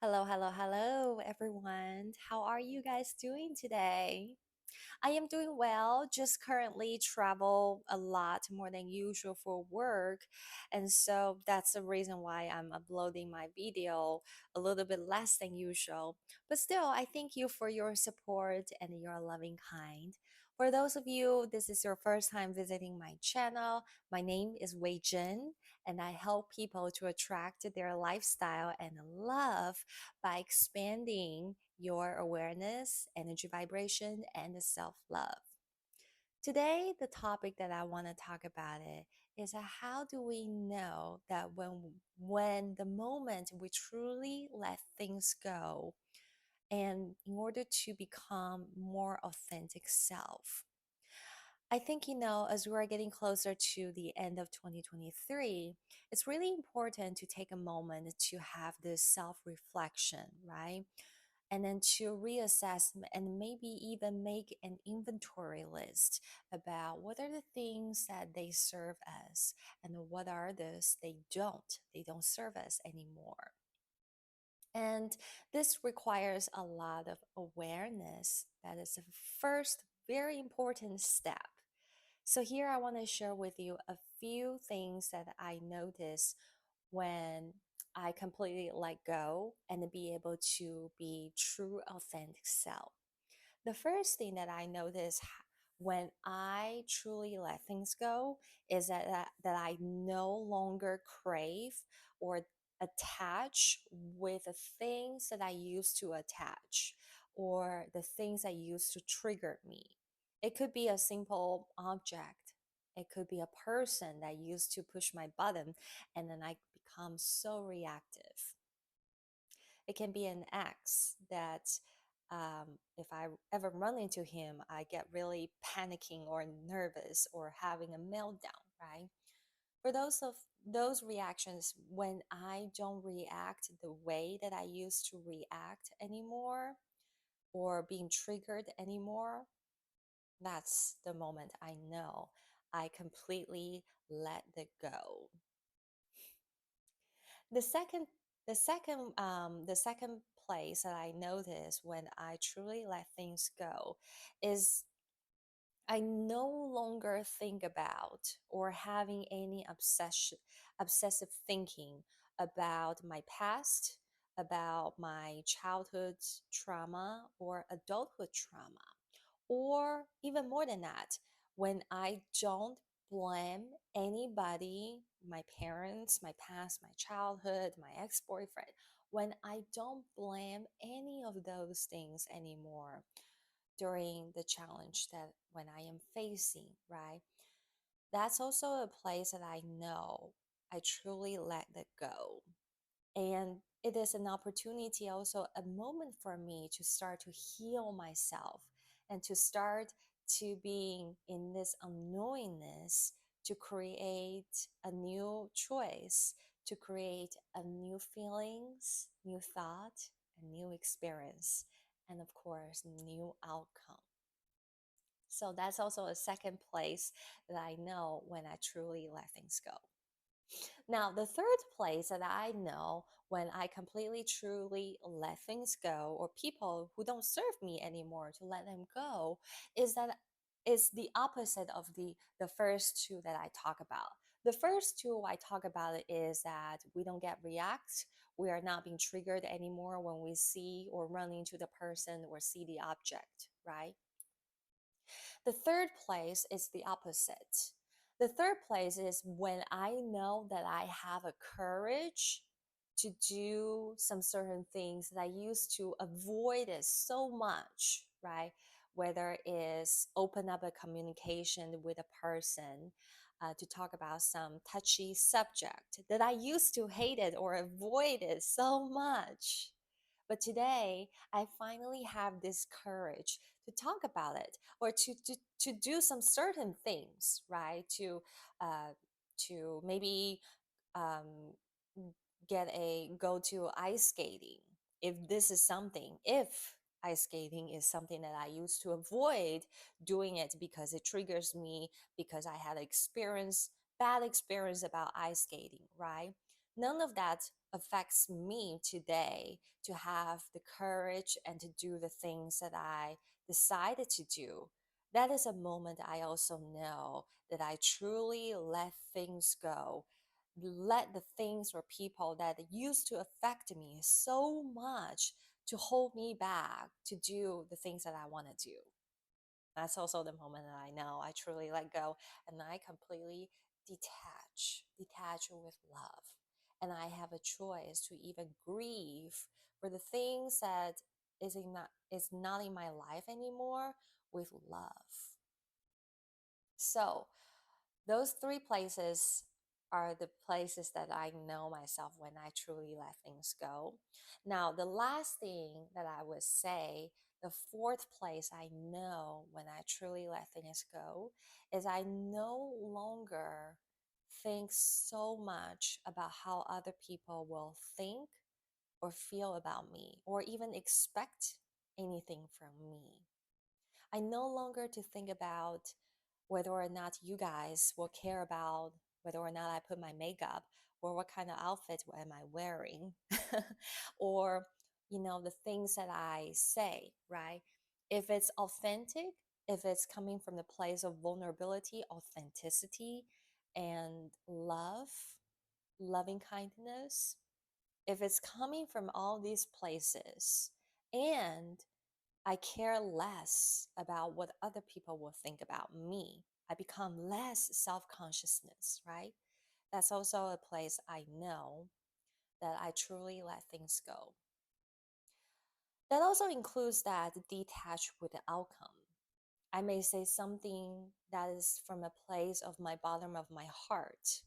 Hello, hello, hello, everyone. How are you guys doing today? I am doing well, just currently travel a lot more than usual for work. And so that's the reason why I'm uploading my video a little bit less than usual. But still, I thank you for your support and your loving kind. For those of you, this is your first time visiting my channel. My name is Wei-Jen, and I help people to attract their lifestyle and love by expanding your awareness, energy vibration, and self love. Today, the topic that I want to talk about is how do we know that when the moment we truly let things go and in order to become more authentic self. I think, as we're getting closer to the end of 2023, it's really important to take a moment to have this self reflection, right? And then to reassess and maybe even make an inventory list about what are the things that they serve us and what are those they don't serve us anymore. And this requires a lot of awareness. That is the first very important step. So, here I want to share with you a few things that I noticed when I completely let go and be able to be true, authentic self. The first thing that I notice when I truly let things go is that I no longer crave or attach with the things that I used to attach or the things that used to trigger me. It could be a simple object. It could be a person that used to push my button and then I become so reactive. It can be an ex that if I ever run into him, I get really panicking or nervous or having a meltdown, right? For those reactions, when I don't react the way that I used to react anymore or being triggered anymore, that's the moment I know I completely let it go. The second, the second place that I notice when I truly let things go is I no longer think about or having any obsessive thinking about my past, about my childhood trauma or adulthood trauma, or even more than that, when I don't blame anybody, my parents, my past, my childhood, my ex boyfriend, when I don't blame any of those things anymore during the challenge that when I am facing, right? That's also a place that I know I truly let it go. And it is an opportunity, also a moment for me to start to heal myself and to start to being in this unknowingness to create a new choice, to create a new feelings, new thought, a new experience, and of course, new outcome. So that's also a second place that I know when I truly let things go. Now, the third place that I know when I completely truly let things go, or people who don't serve me anymore to let them go, is that is the opposite of the first two that I talk about. The first two I talk about is that we don't get react. We are not being triggered anymore when we see or run into the person or see the object, right? The third place is the opposite. The third place is when I know that I have a courage to do some certain things that I used to avoid it so much, right? Whether it's open up a communication with a person to talk about some touchy subject that I used to hate it or avoid it so much. But today, I finally have this courage to talk about it or to do some certain things, right? To maybe um, go to ice skating if ice skating is something that I used to avoid doing it because it triggers me because I had bad experience about ice skating, right? None of that affects me today to have the courage and to do the things that I decided to do. That is a moment I also know that I truly let things go, let the things or people that used to affect me so much to hold me back to do the things that I want to do. That's also the moment that I know I truly let go and I completely detach with love. And I have a choice to even grieve for the things that is not in my life anymore with love. So, those three places are the places that I know myself when I truly let things go. Now, the last thing that I would say, the fourth place I know when I truly let things go, is I no longer think so much about how other people will think or feel about me or even expect anything from me. I no longer to think about whether or not you guys will care about whether or not I put my makeup or what kind of outfit am I wearing or the things that I say, right? If it's authentic, if it's coming from the place of vulnerability, authenticity, and love, loving kindness, if it's coming from all these places and I care less about what other people will think about me. I become less self consciousness, right? That's also a place I know that I truly let things go. That also includes that detach with the outcome. I may say something that is from a place of my bottom of my heart,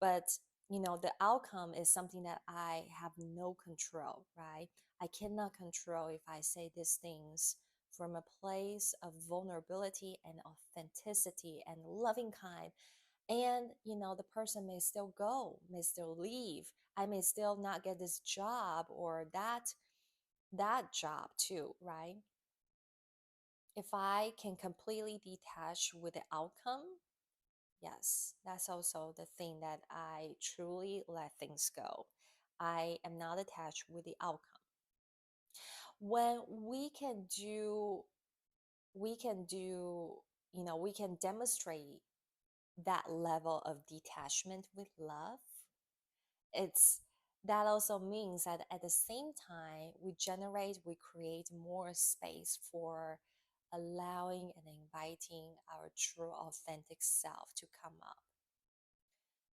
but the outcome is something that I have no control, right? I cannot control if I say these things from a place of vulnerability and authenticity and loving kind, and the person may still go, may still leave. I may still not get this job or that job too, right? If I can completely detach with the outcome, yes, that's also the thing that I truly let things go. I am not attached with the outcome. When we can demonstrate that level of detachment with love. It's that also means that at the same time, we create more space for allowing and inviting our true authentic self to come up.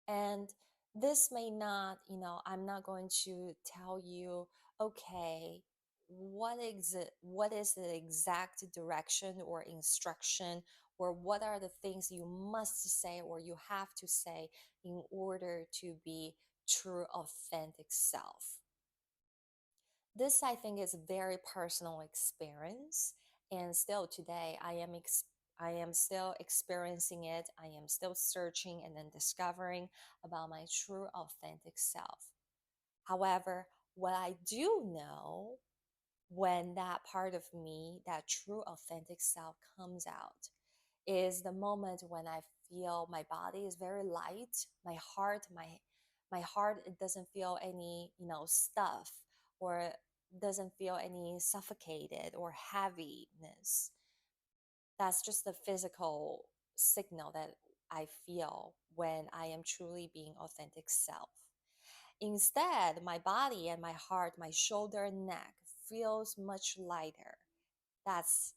And this may not, I'm not going to tell you, okay, what is the exact direction or instruction, or what are the things you must say or you have to say in order to be true authentic self. This I think is a very personal experience, and still today I am still experiencing it. I am still searching and then discovering about my true authentic self. However, what I do know, when that part of me, that true authentic self comes out, is the moment when I feel my body is very light, my heart, it doesn't feel any stuff, or doesn't feel any suffocated or heaviness. That's just the physical signal that I feel when I am truly being authentic self. Instead, my body and my heart, my shoulder and neck feels much lighter. That's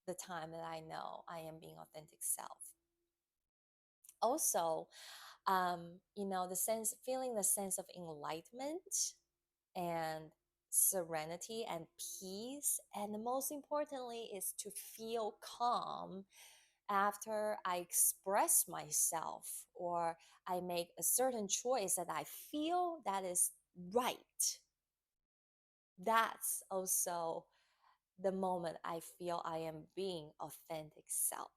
the time that I know I am being authentic self. Also, feeling the sense of enlightenment and serenity and peace, and most importantly is to feel calm after I express myself or I make a certain choice that I feel that is right. That's also the moment I feel I am being authentic self.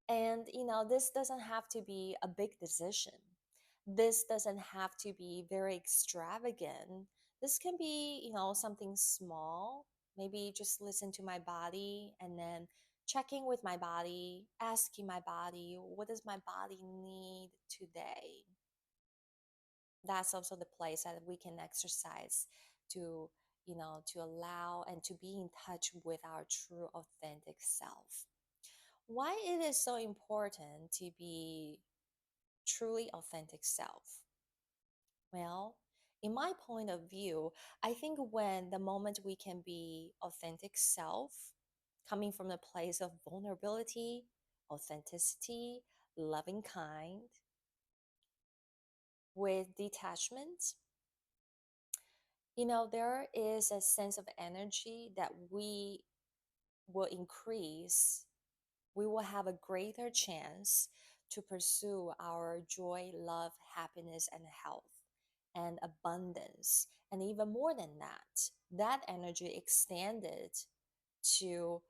And this doesn't have to be a big decision. This doesn't have to be very extravagant. This can be, something small. Maybe just listen to my body and then checking with my body, asking my body, what does my body need today? That's also the place that we can exercise to, to allow and to be in touch with our true authentic self. Why it is so important to be truly authentic self? Well, in my point of view, I think when the moment we can be authentic self, coming from the place of vulnerability, authenticity, loving kind, with detachment, there is a sense of energy that we will increase. We will have a greater chance to pursue our joy, love, happiness, and health and abundance. And even more than that, that energy extended to,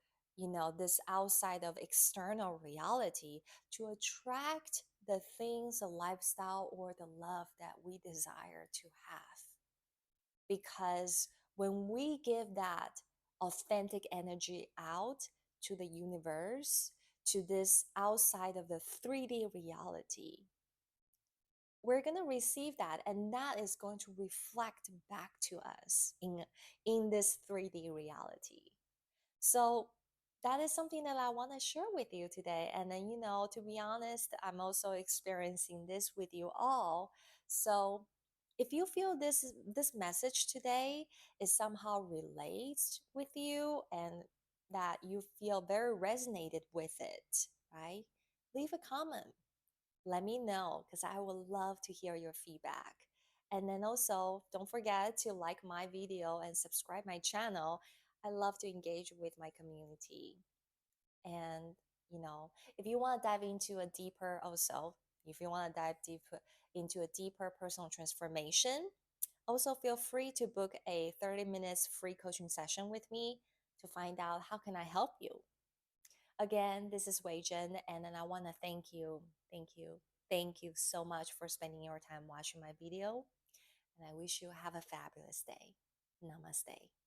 this outside of external reality to attract the things, the lifestyle, or the love that we desire to have. Because when we give that authentic energy out to the universe, to this outside of the 3D reality, we're going to receive that, and that is going to reflect back to us in this 3D reality. So that is something that I want to share with you today. And then, to be honest, I'm also experiencing this with you all. So if you feel this message today is somehow relates with you and that you feel very resonated with it, right? Leave a comment. Let me know because I would love to hear your feedback. And then also, don't forget to like my video and subscribe my channel. I love to engage with my community. And, if you want to dive into a deeper also, if you want to dive deeper into a deeper personal transformation, also feel free to book a 30 minutes free coaching session with me to find out how can I help you. Again, this is Wei-Jen, and then I want to thank you, thank you so much for spending your time watching my video. And I wish you have a fabulous day. Namaste.